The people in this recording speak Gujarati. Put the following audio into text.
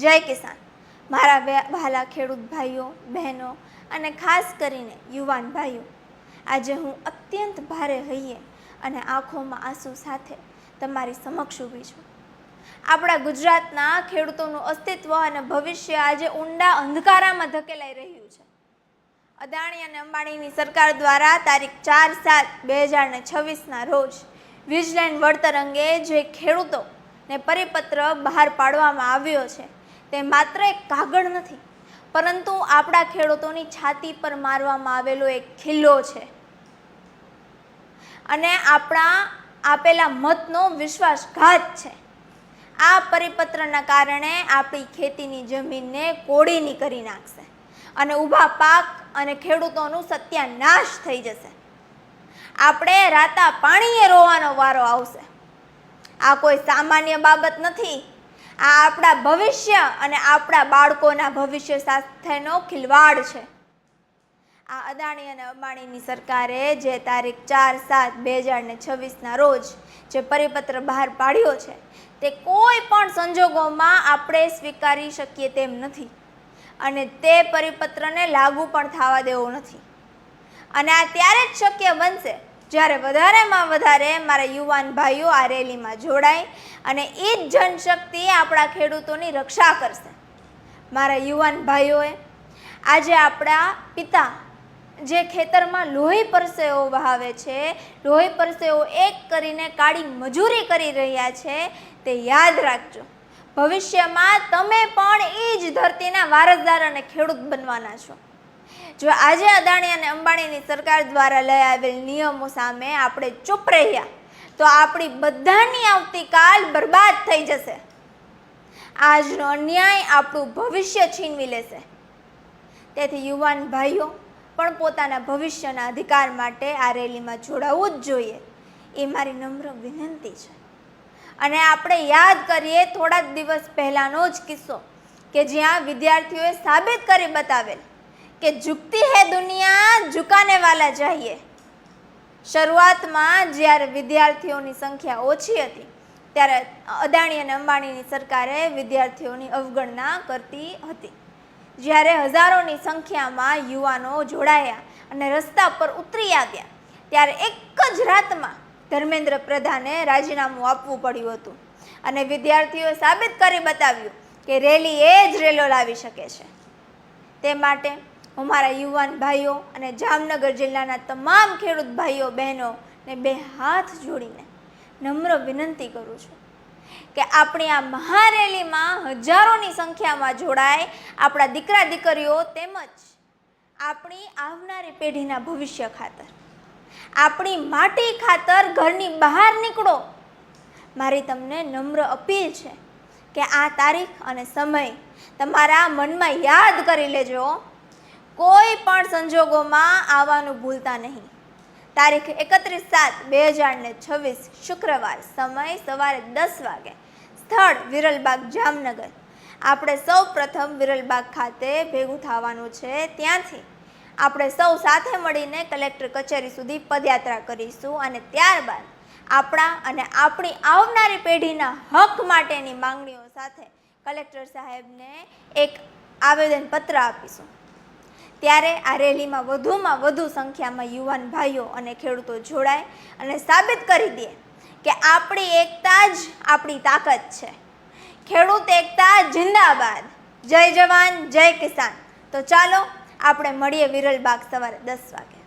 જય કિસાન। મારા વહાલા ખેડૂત ભાઈઓ બહેનો અને ખાસ કરીને યુવાન ભાઈઓ, આજે હું અત્યંત ભારે હૈયે અને આંખોમાં આંસુ સાથે તમારી સમક્ષ ઊભી છું। આપણા ગુજરાતના ખેડૂતોનું અસ્તિત્વ અને ભવિષ્ય આજે ઊંડા અંધકારામાં ધકેલાઈ રહ્યું છે। અદાણી અને અંબાણીની સરકાર દ્વારા તારીખ 4/7/2026ના રોજ વીજલાઇન વળતર અંગે જે ખેડૂતોને પરિપત્ર બહાર પાડવામાં આવ્યો છે તે માત્ર એક કાગળ નથી, પરંતુ આપણા ખેડૂતોની છાતી પર મારવામાં આવેલો એક ખિલ્લો છે અને આપણા આપેલા મતનો વિશ્વાસઘાત છે। આ પરિપત્રના કારણે આપણી ખેતીની જમીનને કોડીની કરી નાખશે અને ઊભા પાક અને ખેડૂતોનું સત્યાનાશ થઈ જશે। આપણે રાતા પાણીએ રોવાનો વારો આવશે। આ કોઈ સામાન્ય બાબત નથી, આ આપણા ભવિષ્ય અને આપણા બાળકોના ભવિષ્ય સાથેનો ખિલવાડ છે। આ અદાણી અને અંબાણીની સરકારે જે તારીખ 4/7/2026ના રોજ જે પરિપત્ર બહાર પાડ્યો છે તે કોઈ પણ સંજોગોમાં આપણે સ્વીકારી શકીએ તેમ નથી અને તે પરિપત્રને લાગુ પણ થવા દેવો નથી। અને આ ત્યારે જ શક્ય બનશે જ્યારે વધારેમાં વધારે મારા યુવાન ભાઈઓ આ રેલીમાં જોડાય અને એ જ જનશક્તિ આપણા ખેડૂતોની રક્ષા કરશે। મારા યુવાન ભાઈઓએ આજે આપણા પિતા જે ખેતરમાં લોહી પરસેવો વહાવે છે, લોહી પરસેવો એક કરીને કાળી મજૂરી કરી રહ્યા છે, તે યાદ રાખજો। ભવિષ્યમાં તમે પણ એ જ ધરતીના વારસદાર અને ખેડૂત બનવાના છો। જો આજે અદાણી અને અંબાણીની સરકાર દ્વારા લઈ આવેલ નિયમો સામે આપણે ચૂપ રહ્યા તો આપણી બધાની આવતીકાલ બરબાદ થઈ જશે। આજનો અન્યાય આપણું ભવિષ્ય છીનવી લેશે। તેથી યુવાન ભાઈઓ પણ પોતાના ભવિષ્યના અધિકાર માટે આ રેલીમાં જોડાવવું જ જોઈએ, એ મારી નમ્ર વિનંતી છે। અને આપણે યાદ કરીએ થોડા દિવસ પહેલાનો જ કિસ્સો કે જ્યાં વિદ્યાર્થીઓએ સાબિત કરી બતાવેલ કે ઝુકતી હૈ દુનિયા ઝુકાને વાલા ચાહીએ। શરૂઆતમાં જ્યારે વિદ્યાર્થીઓની સંખ્યા ઓછી હતી ત્યારે અદાણી અને અંબાણીની સરકારે વિદ્યાર્થીઓની અવગણના કરતી હતી। જ્યારે હજારોની સંખ્યામાં યુવાનો જોડાયા અને રસ્તા પર ઉતરી આવ્યા ત્યારે એક જ રાતમાં ધર્મેન્દ્ર પ્રધાને રાજીનામું આપવું પડ્યું હતું અને વિદ્યાર્થીઓએ સાબિત કરી બતાવ્યું કે રેલી એ જ રેલો લાવી શકે છે। તે માટે હું મારા યુવાન ભાઈઓ અને જામનગર જિલ્લાના તમામ ખેડૂત ભાઈઓ બહેનોને બે હાથ જોડીને નમ્ર વિનંતી કરું છું કે આપણી આ મહારેલીમાં હજારોની સંખ્યામાં જોડાય આપણા દીકરા દીકરીઓ તેમજ આપણી આવનારી પેઢીના ભવિષ્ય ખાતર, આપણી માટી ખાતર ઘરની બહાર નીકળો। મારી તમને નમ્ર અપીલ છે કે આ તારીખ અને સમય તમારા મનમાં યાદ કરી લેજો। કોઈ પણ સંજોગોમાં આવવાનું ભૂલતા નહીં। તારીખ 31/7/2026 શુક્રવાર, સમય સવારે 10 વાગે, સ્થળ વિરલબાગ જામનગર। આપણે સૌ પ્રથમ વિરલબાગ ખાતે ભેગું થવાનું છે। ત્યાંથી આપણે સૌ સાથે મળીને કલેક્ટર કચેરી સુધી પદયાત્રા કરીશું અને ત્યારબાદ આપણા અને આપણી આવનારી પેઢીના હક માટેની માંગણીઓ સાથે કલેક્ટર સાહેબને એક આવેદનપત્ર આપીશું। ત્યારે આ રેલીમાં વધુમાં વધુ સંખ્યામાં યુવાન ભાઈઓ અને ખેડૂતો જોડાય અને સાબિત કરી દે કે આપણી એકતા જ આપણી તાકાત છે। ખેડૂત એકતા જિંદાબાદ। જય જવાન જય કિસાન। તો ચાલો આપણે મળીએ વિરલબાગ સવારે 10 વાગે।